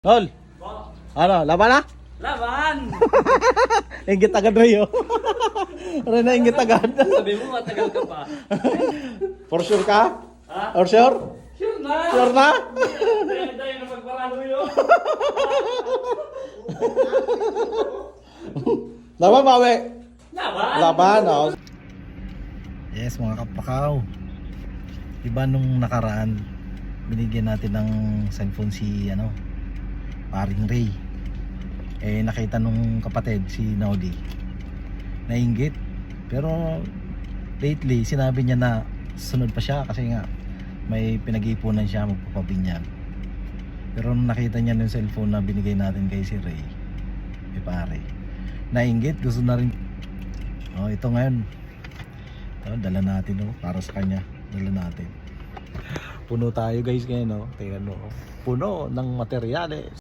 Tol, ano, laban na? Laban! Inggit agad Rio. Ano na inggit agad? Sabi mo, matagal ka pa. For sure ka? Ha? For sure? Sure na! Sure na? Dahil na magparano yun. Laban, bawi. Laban! Laban, oh. Yes, mga kapakaw. Diba nung nakaraan, binigyan natin ng cellphone si, paring Ray. Eh, nakita nung kapatid, si Naudi, nainggit. Pero, lately, sinabi niya na sunod pa siya kasi nga, may pinag-iipunan siya magpapabinyag. Pero nung nakita niya yung cellphone na binigay natin kay si Ray, pare, nainggit, gusto na rin. Oh, ito ngayon. Dala natin, para sa kanya. Dala natin. Puno tayo guys ngayon, tingnan mo. Puno ng materyales.